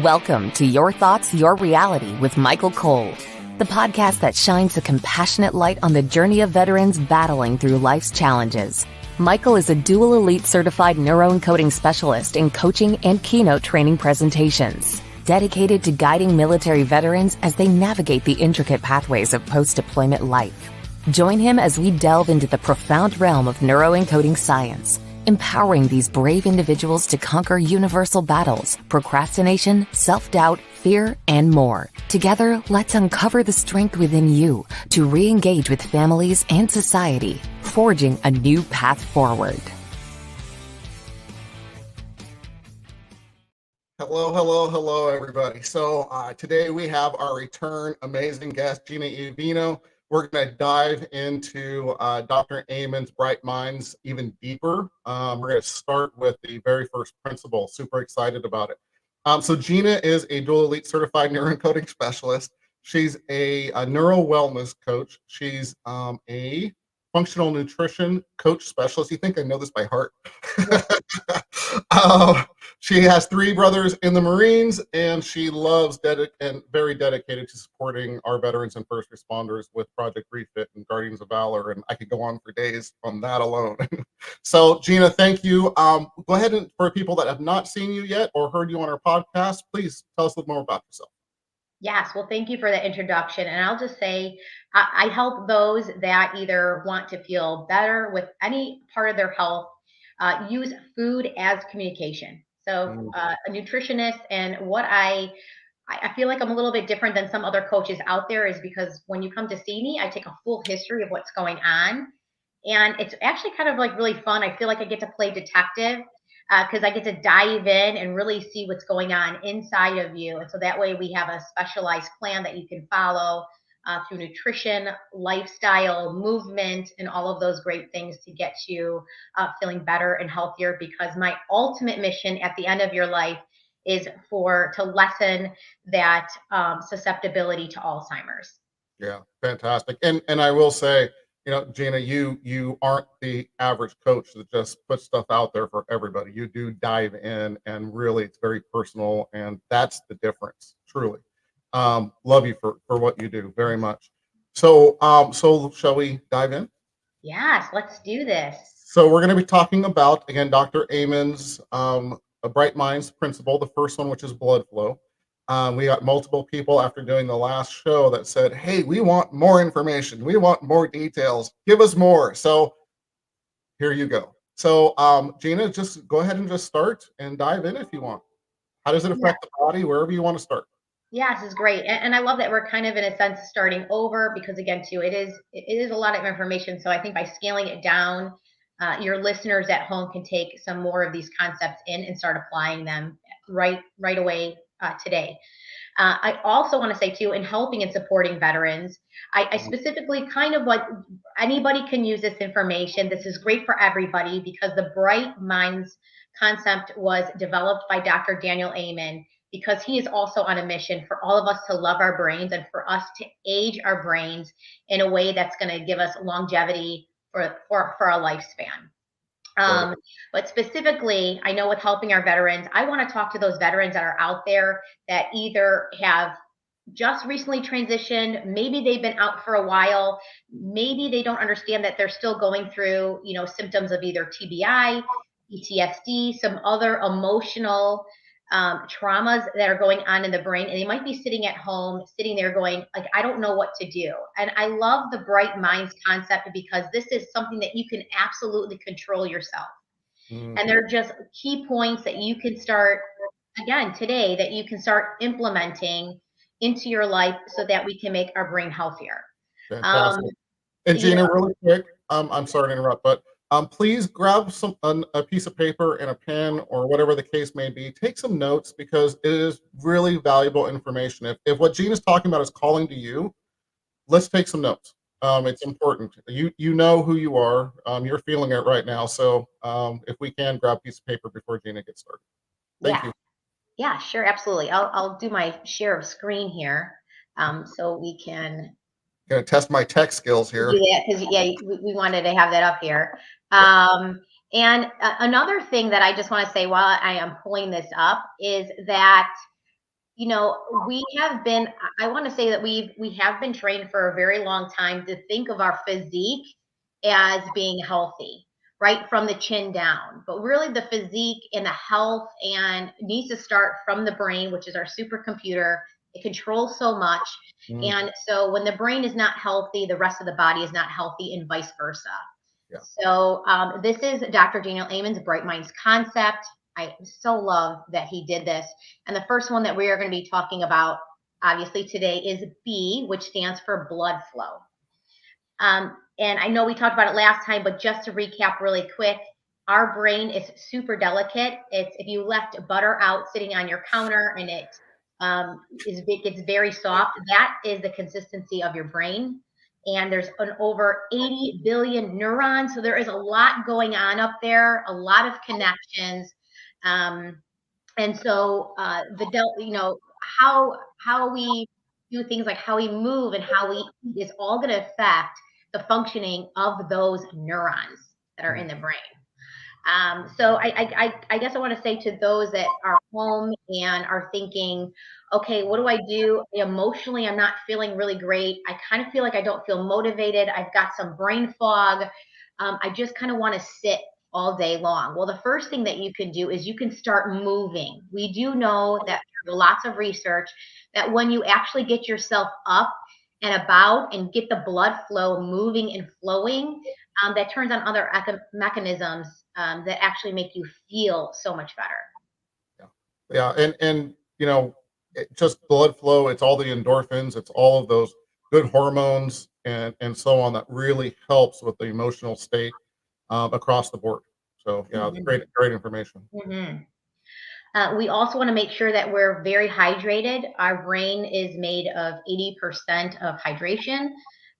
Welcome to Your Thoughts, Your Reality with Michael Cole, the podcast that shines a compassionate light on the journey of veterans battling through life's challenges. Michael is a dual elite certified neuroencoding specialist in coaching and keynote training presentations, dedicated to guiding military veterans as they navigate the intricate pathways of post-deployment life. Join him as we delve into the profound realm of neuroencoding science, empowering these brave individuals to conquer universal battles, procrastination, self-doubt, fear, and more. Together, let's uncover the strength within you to re-engage with families and society, forging a new path forward. Hello, everybody. So today we have our return amazing guest, Gina Iovino. We're going to dive into Dr. Amen's Bright Minds even deeper. We're going to start with the very first principle. Super excited about it. So Gina is a dual elite certified neuroencoding specialist. She's a Neuro Wellness Coach. She's a functional nutrition coach specialist. You think I know this by heart? She has 3 brothers in the Marines, and she loves and very dedicated to supporting our veterans and first responders with Project Refit and Guardians of Valor, and I could go on for days on that alone. So, Gina, thank you. Go ahead and for people that have not seen you yet or heard you on our podcast, please tell us a little more about yourself. Yes, well, thank you for the introduction. And I'll just say, I help those that either want to feel better with any part of their health, use food as communication. So a nutritionist, and what I feel like I'm a little bit different than some other coaches out there is because when you come to see me, I take a full history of what's going on. And it's actually kind of like really fun. I feel like I get to play detective because I get to dive in and really see what's going on inside of you. And so that way we have a specialized plan that you can follow through nutrition, lifestyle, movement, and all of those great things to get you feeling better and healthier, because my ultimate mission at the end of your life is to lessen that susceptibility to Alzheimer's. Yeah, fantastic. And I will say, Gina, you aren't the average coach that just puts stuff out there for everybody. You do dive in, and really it's very personal, and that's the difference, truly. Love you for what you do very much. So shall we dive in? Yes, let's do this. So we're going to be talking about, again, Dr. Amen's a Bright Minds principle, the first one, which is blood flow. We got multiple people after doing the last show that said, hey, we want more information. We want more details. Give us more. So here you go. So Gina, just go ahead and just start and dive in if you want. How does it affect the body, wherever you want to start? Yeah, this is great. And I love that we're kind of in a sense starting over, because again, too, it is a lot of information. So I think by scaling it down, your listeners at home can take some more of these concepts in and start applying them right away today. I also want to say too, in helping and supporting veterans, I specifically kind of like anybody can use this information. This is great for everybody because the Bright Minds concept was developed by Dr. Daniel Amen, because he is also on a mission for all of us to love our brains and for us to age our brains in a way that's going to give us longevity for our lifespan. But specifically, I know with helping our veterans, I want to talk to those veterans that are out there that either have just recently transitioned, maybe they've been out for a while, maybe they don't understand that they're still going through, symptoms of either TBI, PTSD, some other emotional traumas that are going on in the brain, and they might be sitting at home, sitting there going, like, I don't know what to do. And I love the Bright Minds concept because this is something that you can absolutely control yourself. And there are just key points that you can start, again, today, that you can start implementing into your life so that we can make our brain healthier. Fantastic. And Gina, really quick, I'm sorry to interrupt, but please grab a piece of paper and a pen or whatever the case may be. Take some notes because it is really valuable information. If what Gina's talking about is calling to you, let's take some notes. It's important. You know who you are. You're feeling it right now. So if we can, grab a piece of paper before Gina gets started. Thank you. Yeah, sure, absolutely. I'll do my share of screen here, so we can. Gonna test my tech skills here. Do that because we wanted to have that up here. And another thing that I just want to say while I am pulling this up is that we have been, I want to say that we have been trained for a very long time to think of our physique as being healthy, right from the chin down. But really the physique and the health and needs to start from the brain, which is our supercomputer. It controls so much. And so when the brain is not healthy, the rest of the body is not healthy, and vice versa. Yeah. So this is Dr. Daniel Amen's Bright Minds concept. I so love that he did this. And the first one that we are going to be talking about, obviously, today is B, which stands for blood flow. And I know we talked about it last time, but just to recap really quick, our brain is super delicate. It's if you left butter out sitting on your counter and it gets very soft, that is the consistency of your brain. And there's over 80 billion neurons. So there is a lot going on up there, a lot of connections. And so how we do things, like how we move and how we eat, is all going to affect the functioning of those neurons that are in the brain. So I guess I want to say to those that are home and are thinking, okay, what do I do? Emotionally, I'm not feeling really great. I kind of feel like I don't feel motivated. I've got some brain fog. I just kind of want to sit all day long. Well, the first thing that you can do is you can start moving. We do know that through lots of research that when you actually get yourself up and about and get the blood flow moving and flowing, that turns on other mechanisms that actually make you feel so much better. Yeah. And just blood flow, it's all the endorphins, it's all of those good hormones and so on that really helps with the emotional state across the board. So yeah, it's great information. We also want to make sure that we're very hydrated. Our brain is made of 80% of hydration.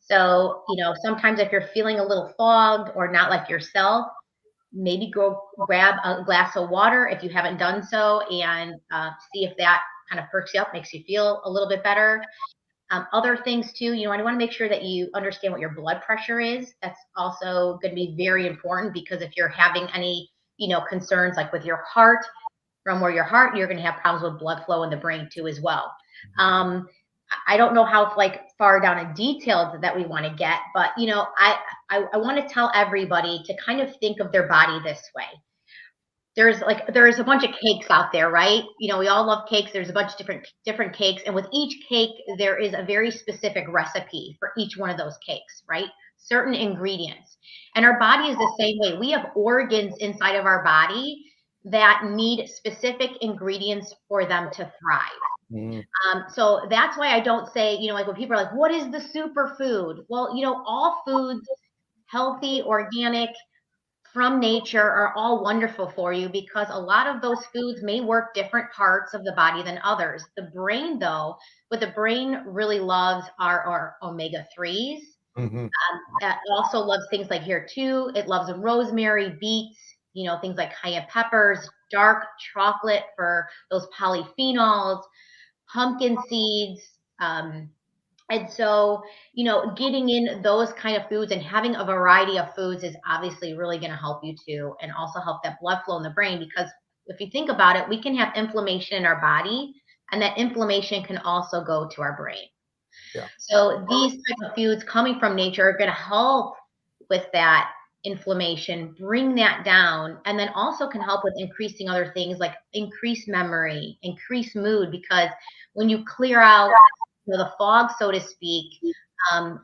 So, sometimes if you're feeling a little fogged or not like yourself, maybe go grab a glass of water if you haven't done so, and see if that kind of perks you up, makes you feel a little bit better. Other things too, I want to make sure that you understand what your blood pressure is. That's also going to be very important, because if you're having any, concerns like with your heart, from where your heart, you're going to have problems with blood flow in the brain too as well. I don't know how far down in detail that we want to get, but I want to tell everybody to kind of think of their body this way. There's a bunch of cakes out there, right? We all love cakes. There's a bunch of different cakes, and with each cake there is a very specific recipe for each one of those cakes, right? Certain ingredients. And our body is the same way. We have organs inside of our body that need specific ingredients for them to thrive. So that's why I don't say, like when people are like, what is the superfood? Well, all foods, healthy, organic, from nature, are all wonderful for you, because a lot of those foods may work different parts of the body than others. The brain, though, what the brain really loves are our omega-3s. It also loves things like here too. It loves rosemary, beets, things like cayenne peppers, dark chocolate for those polyphenols, pumpkin seeds. And so, getting in those kind of foods and having a variety of foods is obviously really going to help you too, and also help that blood flow in the brain. Because if you think about it, we can have inflammation in our body, and that inflammation can also go to our brain. Yeah. So these type of foods coming from nature are going to help with that inflammation, bring that down, and then also can help with increasing other things like increased memory, increased mood, because when you clear out the fog, so to speak,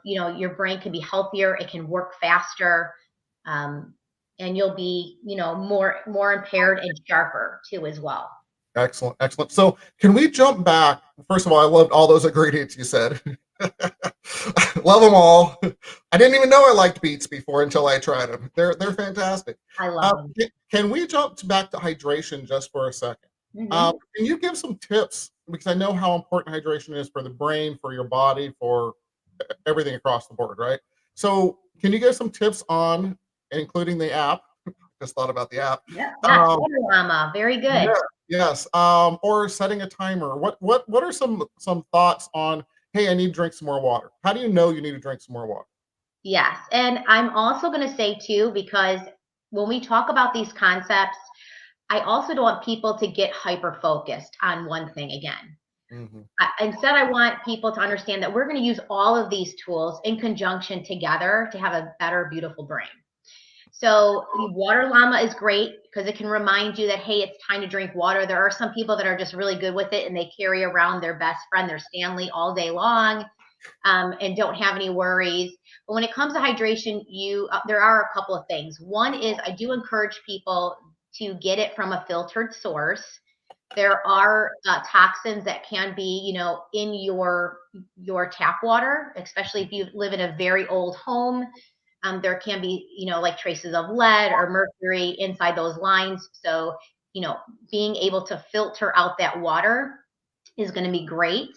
your brain can be healthier, it can work faster, and you'll be, more impaired and sharper too as well. Excellent. So can we jump back? First of all, I loved all those ingredients you said. Love them all. I didn't even know I liked beets before until I tried them. They're fantastic. I love them. Can we jump back to hydration just for a second? Can you give some tips? Because I know how important hydration is for the brain, for your body, for everything across the board, right? So can you give some tips on, including the app? Just thought about the app. Yeah, Water Mama, very good. Yeah, yes. Or setting a timer. What are some thoughts on, hey, I need to drink some more water? How do you know you need to drink some more water? Yes. And I'm also going to say too, because when we talk about these concepts, I also don't want people to get hyper focused on one thing again. Mm-hmm. Instead, I want people to understand that we're going to use all of these tools in conjunction together to have a better, beautiful brain. So water llama is great because it can remind you that, hey, it's time to drink water. There are some people that are just really good with it and they carry around their best friend, their Stanley, all day long, and don't have any worries. But when it comes to hydration, there are a couple of things. One is I do encourage people to get it from a filtered source. There are toxins that can be, in your tap water, especially if you live in a very old home. There can be, like traces of lead or mercury inside those lines. So, being able to filter out that water is going to be great.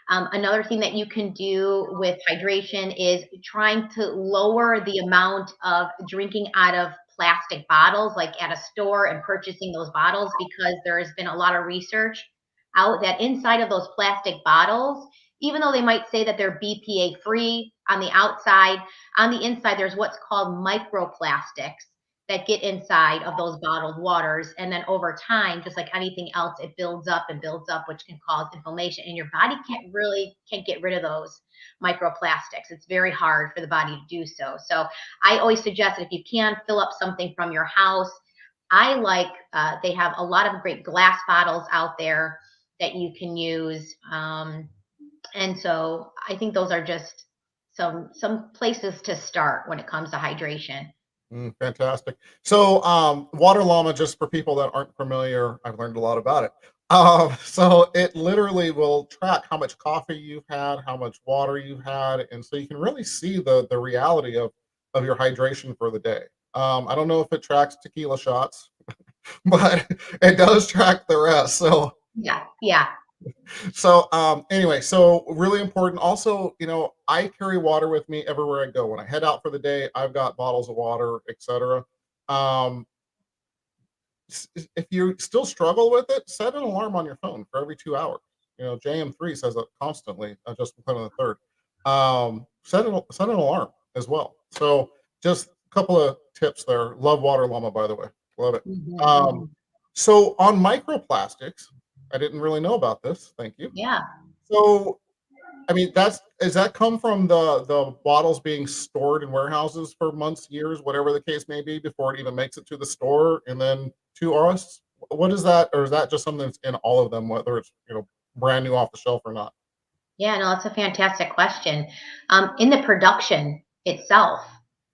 Another thing that you can do with hydration is trying to lower the amount of drinking out of plastic bottles, like at a store and purchasing those bottles, because there has been a lot of research out that inside of those plastic bottles, even though they might say that they're BPA free on the outside, on the inside, there's what's called microplastics that get inside of those bottled waters. And then over time, just like anything else, it builds up and builds up, which can cause inflammation. And your body can't get rid of those microplastics. It's very hard for the body to do so. So I always suggest that if you can fill up something from your house, they have a lot of great glass bottles out there that you can use. And so I think those are just some places to start when it comes to hydration. Fantastic. So, Water Llama, just for people that aren't familiar, I've learned a lot about it. So it literally will track how much coffee you've had, how much water you've had, and so you can really see the reality of your hydration for the day. I don't know if it tracks tequila shots, but it does track the rest. So Yeah. Anyway, so really important. Also, I carry water with me everywhere I go. When I head out for the day, I've got bottles of water, etc. Um, if you still struggle with it, set an alarm on your phone for every 2 hours. JM3 says it constantly, just put on the third. Set an alarm as well. So just a couple of tips there. Love Water Llama, by the way. Love it. Mm-hmm. So on microplastics, I didn't really know about this. Thank you. Yeah. So, I mean, does that come from the bottles being stored in warehouses for months, years, whatever the case may be, before it even makes it to the store and then to us? What is that, or is that just something that's in all of them, whether it's brand new off the shelf or not? Yeah, no, that's a fantastic question. In the production itself,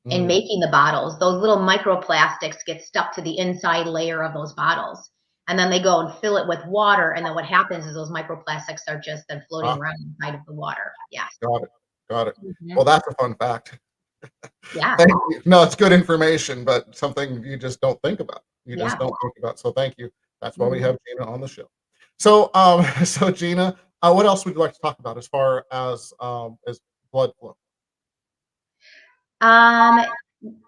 in Mm, making the bottles, those little microplastics get stuck to the inside layer of those bottles. And then they go and fill it with water. And then what happens is those microplastics are just then floating ah, around inside of the water. Yes. got it, got it. Mhm. Well, that's a fun fact. Yeah. Thank you. No, it's good information, but something you just don't think about. You just Yeah. don't think about. So thank you. That's why we Mhm. have Gina on the show. So, so Gina, what else would you like to talk about as far as blood flow? Um,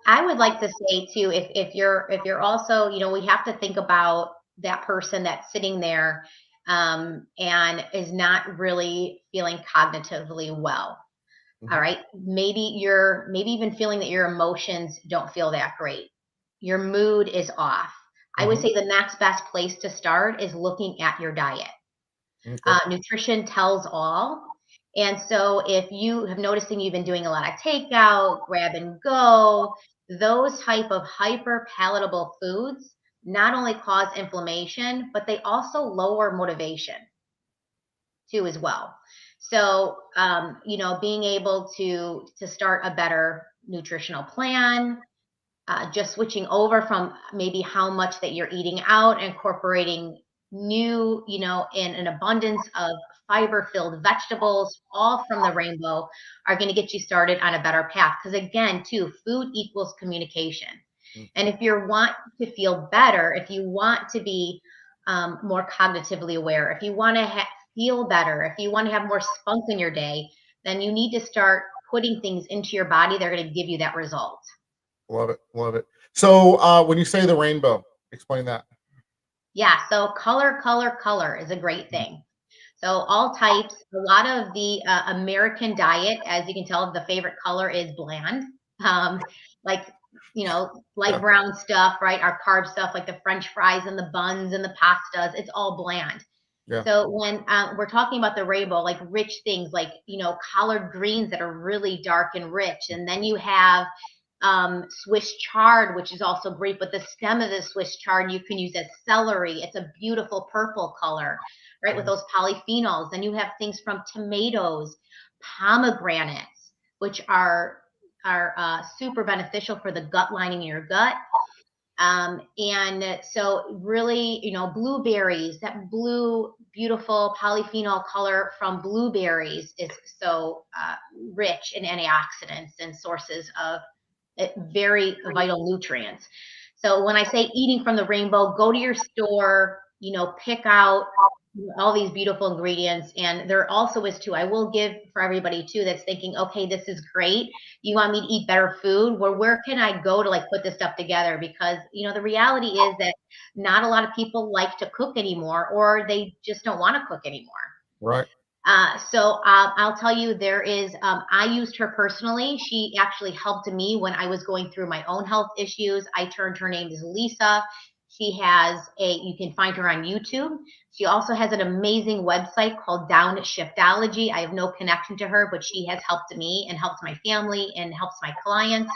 I would like to say too, if you're also, we have to think about that person that's sitting there and is not really feeling cognitively well. All Mhm, right. Maybe even feeling that your emotions don't feel that great. Your mood is off. I would mhm, say the next best place to start is looking at your diet. okay, Nutrition tells all. And so if you have noticing you've been doing a lot of takeout, grab and go, those type of hyper palatable foods not only cause inflammation, but they also lower motivation too as well. So being able to start a better nutritional plan, just switching over from maybe how much that you're eating out, incorporating new, in an abundance of fiber filled vegetables, all from the rainbow, are going to get you started on a better path. Because again, too, food equals communication. And mhm, if you want to feel better, if you want to be more cognitively aware, if you want to feel better, if you want to have more spunk in your day, then you need to start putting things into your body that are going to give you that result. love it, love it. So, when you say the rainbow, explain that. Yeah, so color is a great Mhm, thing. So all types, a lot of the American diet, as you can tell, the favorite color is bland. Um, like, light yeah, brown stuff, right? Our carb stuff, like the French fries and the buns and the pastas, it's all bland. Yeah. So when we're talking about the rainbow, like rich things, like, collard greens that are really dark and rich. And then you have Swiss chard, which is also great, but the stem of the Swiss chard you can use as celery. It's a beautiful purple color, right, with those polyphenols. Then you have things from tomatoes, pomegranates, which are super beneficial for the gut lining in your gut. And so really, blueberries, that blue, beautiful polyphenol color from blueberries is so rich in antioxidants and sources of very vital nutrients. So when I say eating from the rainbow, go to your store, pick out all these beautiful ingredients. And there also is too, I will give for everybody too that's thinking, okay, this is great. You want me to eat better food? Well, where can I go to put this stuff together? Because, the reality is that not a lot of people like to cook anymore, or they just don't want to cook anymore. Right. So I'll tell you, there is, I used her personally. She actually helped me when I was going through my own health issues. Her name is Lisa. You can find her on YouTube. She also has an amazing website called Downshiftology. I have no connection to her, but she has helped me and helped my family and helps my clients.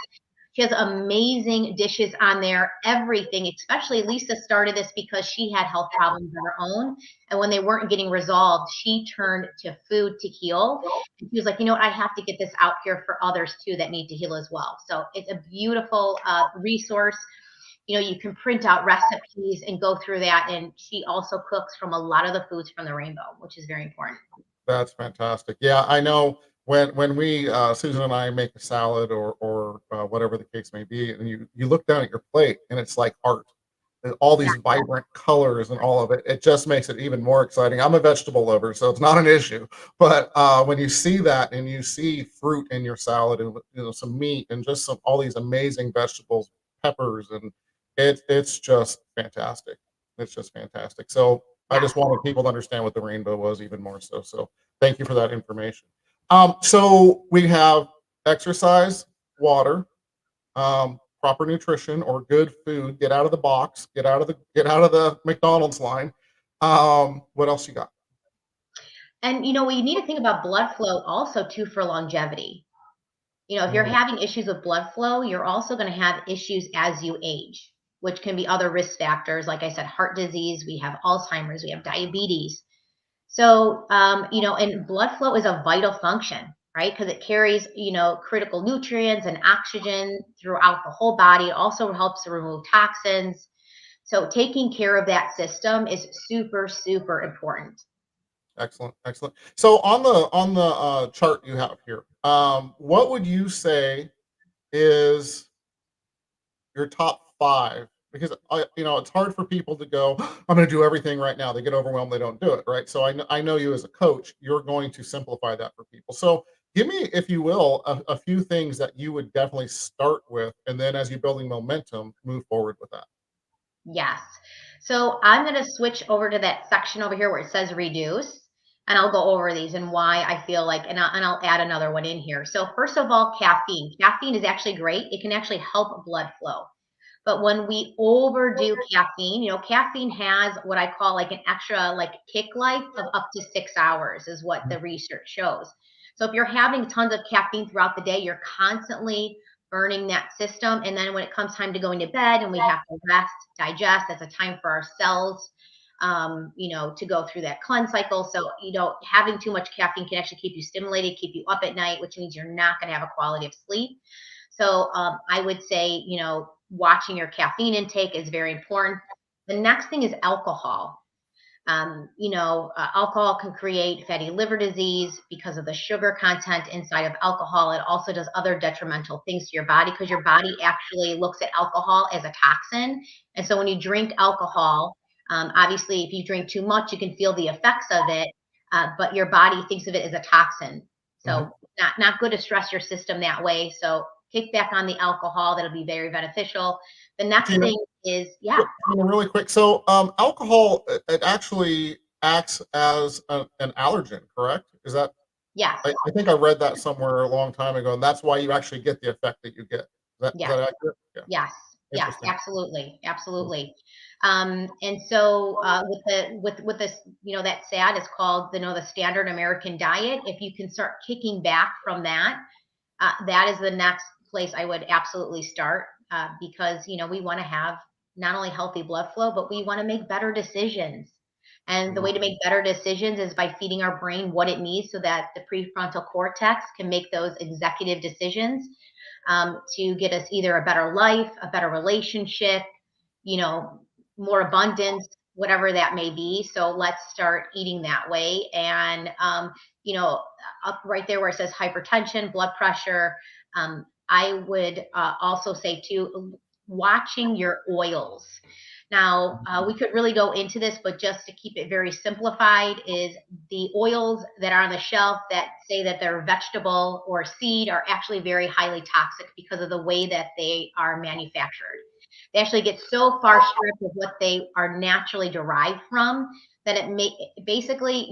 She has amazing dishes on there, everything, especially Lisa started this because she had health problems of her own. And when they weren't getting resolved, she turned to food to heal. And she was like, I have to get this out here for others too that need to heal as well. So it's a beautiful resource. You can print out recipes and go through that. And she also cooks from a lot of the foods from the rainbow, which is very important. That's fantastic. Yeah, I know when we Susan and I make a salad or whatever the case may be, and you look down at your plate and it's like art. And all these vibrant colors and all of it, it just makes it even more exciting. I'm a vegetable lover, so it's not an issue. But when you see that and you see fruit in your salad and some meat and just all these amazing vegetables, peppers, and it's just fantastic. It's just fantastic. So I just wanted people to understand what the rainbow was even more so. So thank you for that information. So we have exercise, water, proper nutrition or good food. Get out of the box. Get out of the McDonald's line. What else you got? And we need to think about blood flow also too for longevity. If you're Mm, having issues with blood flow, you're also going to have issues as you age, which can be other risk factors. Like I said, heart disease, we have Alzheimer's, we have diabetes. So, and blood flow is a vital function, right? Because it carries, critical nutrients and oxygen throughout the whole body. It also helps to remove toxins. So taking care of that system is super, super important. excellent, excellent. So on the chart you have here, what would you say is your top five? Because it's hard for people to go, I'm going to do everything right now. They get overwhelmed, they don't do it, right? So I know you as a coach, you're going to simplify that for people. So give me, if you will, a few things that you would definitely start with, and then as you're building momentum, move forward with that. Yes. So I'm going to switch over to that section over here where it says reduce. And I'll go over these and why I feel like, and I'll add another one in here. So first of all, caffeine. Caffeine is actually great. It can actually help blood flow. But when we overdo caffeine, caffeine has what I call an extra kick life of up to 6 hours is what the research shows. So if you're having tons of caffeine throughout the day, you're constantly burning that system. And then when it comes time to going to bed and we have to rest, digest, that's a time for our cells, to go through that cleanse cycle. So, having too much caffeine can actually keep you stimulated, keep you up at night, which means you're not going to have a quality of sleep. So I would say, watching your caffeine intake is very important. The next thing is alcohol. Alcohol can create fatty liver disease because of the sugar content inside of alcohol. It also does other detrimental things to your body because your body actually looks at alcohol as a toxin. And so when you drink alcohol, obviously, if you drink too much, you can feel the effects of it, but your body thinks of it as a toxin. So not good to stress your system that way. So kick back on the alcohol. That'll be very beneficial. The next thing is, Really quick. So alcohol, it actually acts as an allergen, correct? Is that? yes, I think I read that somewhere a long time ago, and that's why you actually get the effect that you get. Is that yes, accurate? Yeah. yes. Yes, Interesting. absolutely, absolutely. And so with this, that SAD is called the standard American diet. If you can start kicking back from that, that is the next place I would absolutely start, because we want to have not only healthy blood flow, but we want to make better decisions. And the way to make better decisions is by feeding our brain what it needs so that the prefrontal cortex can make those executive decisions, to get us either a better life, a better relationship, you know, more abundance, whatever that may be. So let's start eating that way. And, up right there where it says hypertension, blood pressure, I would also say too, watching your oils. Now, we could really go into this, but just to keep it very simplified, is the oils that are on the shelf that say that they're vegetable or seed are actually very highly toxic because of the way that they are manufactured. They actually get so far stripped of what they are naturally derived from that basically,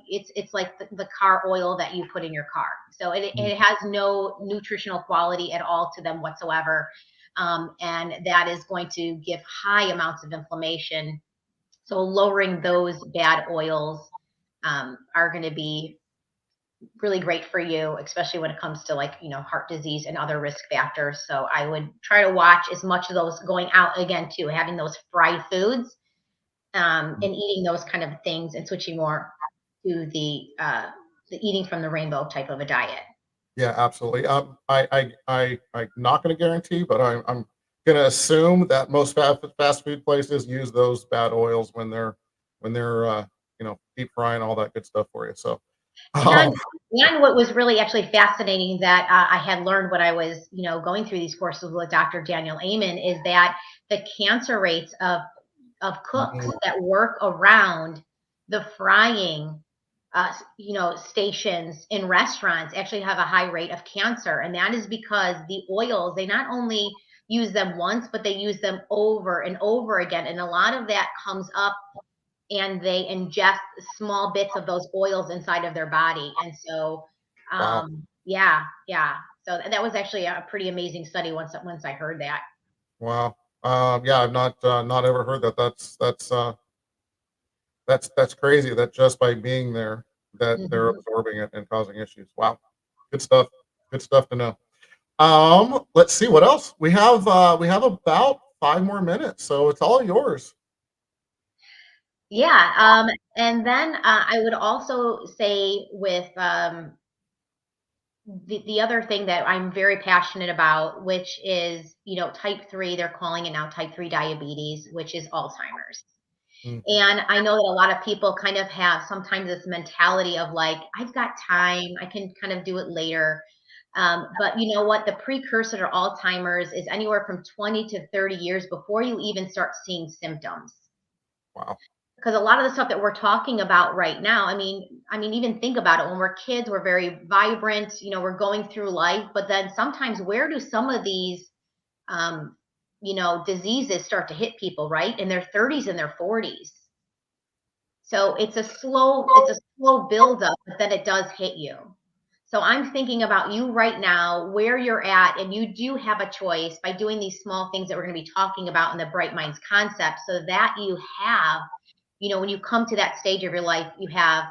it's like the car oil that you put in your car. So it has no nutritional quality at all to them whatsoever. And that is going to give high amounts of inflammation. So lowering those bad oils are going to be really great for you, especially when it comes to heart disease and other risk factors. So I would try to watch as much of those going out again too, having those fried foods, and eating those kind of things and switching more to the eating from the rainbow type of a diet. Yeah, absolutely. I'm not going to guarantee, but I'm going to assume that most fast food places use those bad oils when they're deep frying all that good stuff for you. So, And, um, and what was really actually fascinating that I had learned when I was, going through these courses with Dr. Daniel Amen is that the cancer rates of cooks mhm, that work around the frying, stations in restaurants actually have a high rate of cancer. And that is because the oils, they not only use them once, but they use them over and over again. And a lot of that comes up and they ingest small bits of those oils inside of their body. And so, wow, yeah, yeah. So that was actually a pretty amazing study once I heard that. wow. Yeah, I've not ever heard that. That's crazy. That just by being there, that they're Mhm. absorbing it and causing issues. Wow, good stuff. Good stuff to know. Let's see what else we have. We have about 5 more minutes, so it's all yours. Yeah. And then I would also say with the other thing that I'm very passionate about, which is, type 3, they're calling it now type 3 diabetes, which is Alzheimer's. Mhm. And I know that a lot of people kind of have sometimes this mentality of like, I've got time, I can kind of do it later. But you know what? The precursor to Alzheimer's is anywhere from 20 to 30 years before you even start seeing symptoms. Wow. Because a lot of the stuff that we're talking about right now, I mean, even think about it. When we're kids, we're very vibrant, we're going through life. But then sometimes, where do some of these, um, diseases start to hit people, right? In their 30s and their 40s. So it's a slow build up, but then it does hit you. So I'm thinking about you right now, where you're at, and you do have a choice by doing these small things that we're going to be talking about in the Bright Minds concept, so that you have, when you come to that stage of your life, you have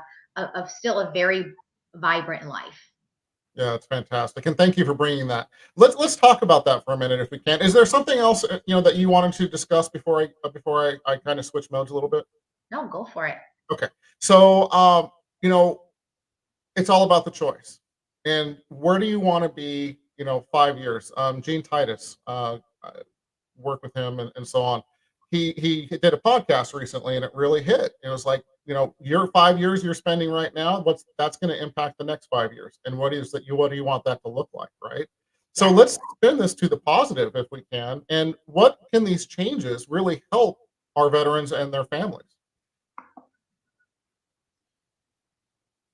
still a very vibrant life. Yeah, it's fantastic, and thank you for bringing that. Let's talk about that for a minute if we can. Is there something else that you wanted to discuss before I kind of switch modes a little bit? No, go for it. Okay, so you know, it's all about the choice, and where do you want to be? 5 years. Gene Titus, work with him and so on. He did a podcast recently and it really hit. It was like, your 5 years you're spending right now, that's going to impact the next 5 years. And what do you want that to look like, right? So Yes. let's spin this to the positive if we can. And what can these changes really help our veterans and their families?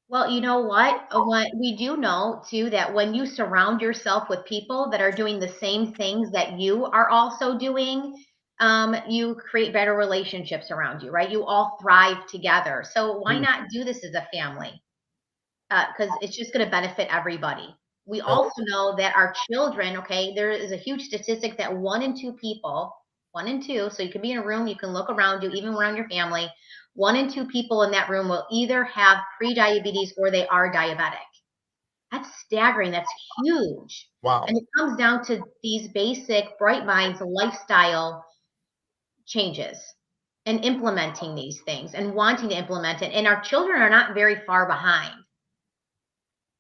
Well, you know what we do know too, that when you surround yourself with people that are doing the same things that you are also doing, you create better relationships around you, right? You all thrive together. So why Mm, not do this as a family? Because it's just going to benefit everybody. We also know that our children, okay, there is a huge statistic that 1 in 2 people, 1 in 2, so you can be in a room, you can look around you, even around your family, 1 in 2 people in that room will either have pre-diabetes or they are diabetic. That's staggering. That's huge. Wow. And it comes down to these basic Bright Minds lifestyle changes and implementing these things and wanting to implement it. And our children are not very far behind.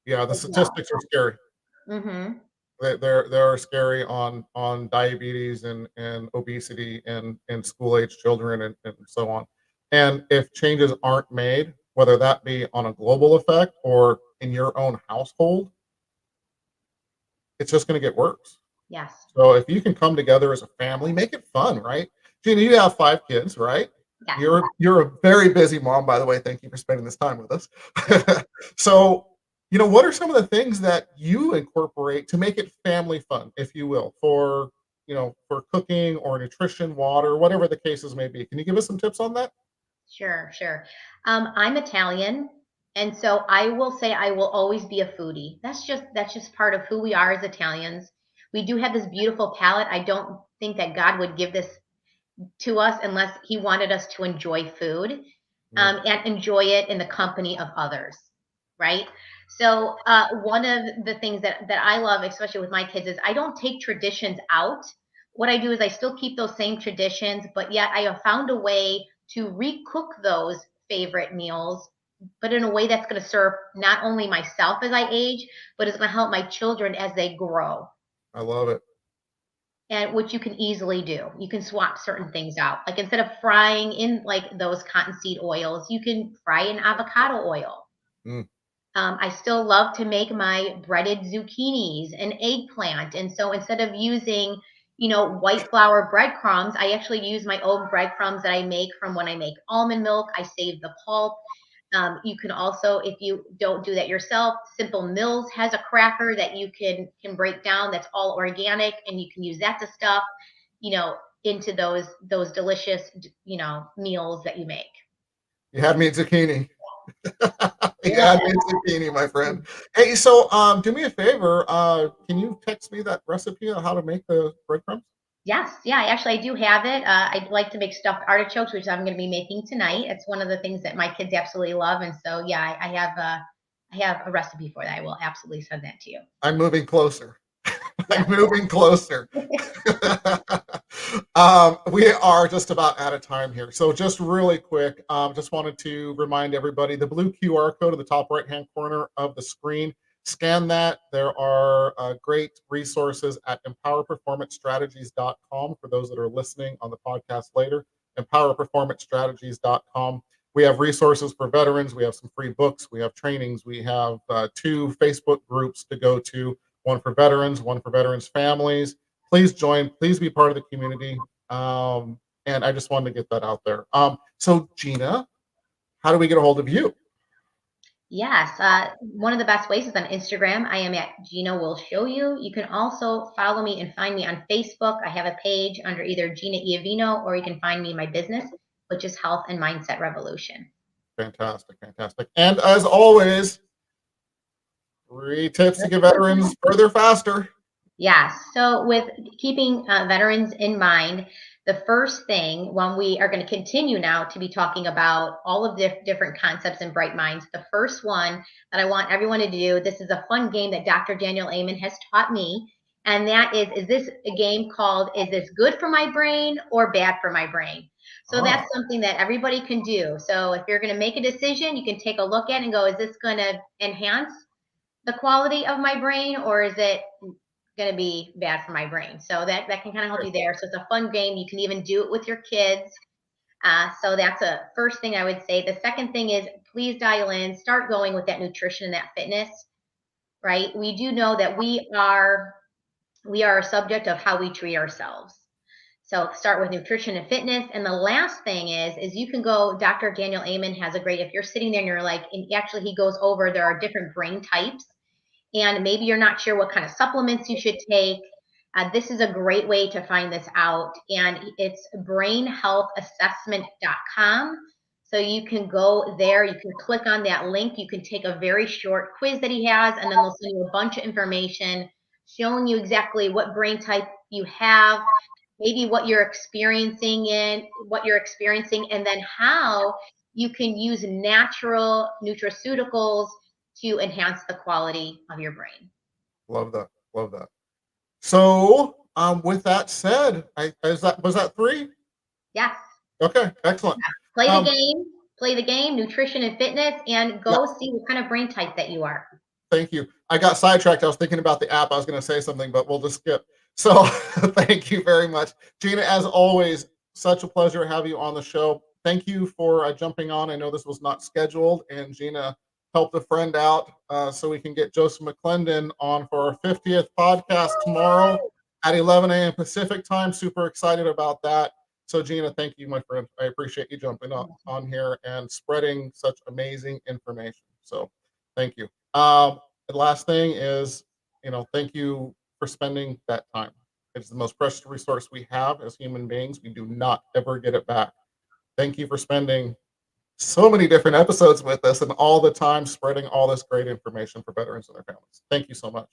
Yeah, the statistics are scary. Mm-hmm. They're scary on diabetes and obesity and school age children and so on. And if changes aren't made, whether that be on a global effect or in your own household, it's just going to get worse. Yes. So if you can come together as a family, make it fun, right? Gina, you have 5 kids, right? Yes. You're a very busy mom, by the way. Thank you for spending this time with us. So, what are some of the things that you incorporate to make it family fun, if you will, for cooking or nutrition, water, whatever the cases may be? Can you give us some tips on that? Sure, sure. I'm Italian, and so I will say I will always be a foodie. That's just part of who we are as Italians. We do have this beautiful palate. I don't think that God would give this to us unless He wanted us to enjoy food, and enjoy it in the company of others, right? So one of the things that I love, especially with my kids, is I don't take traditions out. What I do is I still keep those same traditions, but yet I have found a way to recook those favorite meals, but in a way that's going to serve not only myself as I age, but it's going to help my children as they grow. I love it. And which you can easily do. You can swap certain things out. Like instead of frying in like those cottonseed oils, you can fry in avocado oil. Mm. I still love to make my breaded zucchinis and eggplant. And so instead of using, white flour breadcrumbs, I actually use my own breadcrumbs that I make from when I make almond milk. I save the pulp. You can also, if you don't do that yourself, Simple Mills has a cracker that you can break down that's all organic, and you can use that to stuff, into those delicious, meals that you make. You had me at zucchini. You Yeah. had me at zucchini, my friend. Hey, so do me a favor. Can you text me that recipe on how to make the breadcrumbs? Yes, yeah, I do have it. I'd like to make stuffed artichokes, which I'm going to be making tonight. It's one of the things that my kids absolutely love, and so yeah, I have a recipe for that. I will absolutely send that to you. I'm moving closer. Yeah. I'm moving closer. We are just about out of time here. So just really quick, just wanted to remind everybody, the blue QR code at the top right-hand corner of the screen, scan that. There are great resources at empowerperformancestrategies.com for those that are listening on the podcast later, empowerperformancestrategies.com. We have resources for veterans. We have some free books. We have trainings. We have 2 Facebook groups to go to, one for veterans, one for veterans' families. Please join. Please be part of the community. And I just wanted to get that out there. So, Gina, how do we get a hold of you? Yes, one of the best ways is on Instagram. I am at Gina Will Show You. You can also follow me and find me on Facebook. I have a page under either Gina Iovino, or you can find me in my business, which is Health and Mindset Revolution. Fantastic, fantastic. And as always, 3 tips to get veterans further faster. Yes. So with keeping veterans in mind, the first thing, when we are going to continue now to be talking about all of the different concepts in Bright Minds, the first one that I want everyone to do, this is a fun game that Dr. Daniel Amen has taught me. And that is this a game called, is this good for my brain or bad for my brain? So that's something that everybody can do. So if you're going to make a decision, you can take a look at it and go, is this going to enhance the quality of my brain, or is it going to be bad for my brain? So that can kind of help you there. So it's a fun game. You can even do it with your kids. So that's a first thing I would say. The second thing is, please dial in, start going with that nutrition and that fitness, right? We do know that we are a subject of how we treat ourselves. So start with nutrition and fitness. And the last thing is you can go, Dr. Daniel Amen has a great, if you're sitting there and you're like, and actually he goes over, there are different brain types, and maybe you're not sure what kind of supplements you should take. This is a great way to find this out. And it's brainhealthassessment.com. So you can go there, you can click on that link, you can take a very short quiz that he has, and then they'll send you a bunch of information showing you exactly what brain type you have, maybe what you're experiencing, and then how you can use natural nutraceuticals to enhance the quality of your brain. Love that. Love that. So, with that said, was that 3? Yes. Okay, excellent. Play the game, nutrition and fitness, and go see what kind of brain type that you are. Thank you. I got sidetracked. I was thinking about the app. I was going to say something, but we'll just skip. So thank you very much. Gina, as always, such a pleasure to have you on the show. Thank you for jumping on. I know this was not scheduled, and Gina helped a friend out so we can get Joseph McClendon on for our 50th podcast tomorrow at 11 a.m. Pacific time. Super excited about that. So Gina, thank you, my friend. I appreciate you jumping on here and spreading such amazing information. So thank you. The last thing is, thank you for spending that time. It's the most precious resource we have as human beings. We do not ever get it back. Thank you for spending so many different episodes with us and all the time spreading all this great information for veterans and their families. Thank you so much.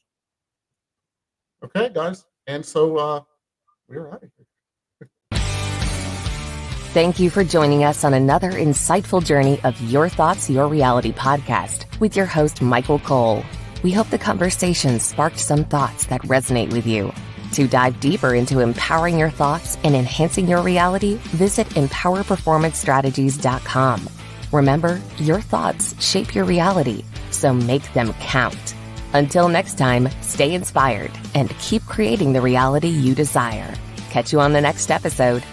Okay, guys. And so we're out of here. Thank you for joining us on another insightful journey of Your Thoughts, Your Reality podcast with your host, Michael Cole. We hope the conversation sparked some thoughts that resonate with you. To dive deeper into empowering your thoughts and enhancing your reality, visit empowerperformancestrategies.com. Remember, your thoughts shape your reality, so make them count. Until next time, stay inspired and keep creating the reality you desire. Catch you on the next episode.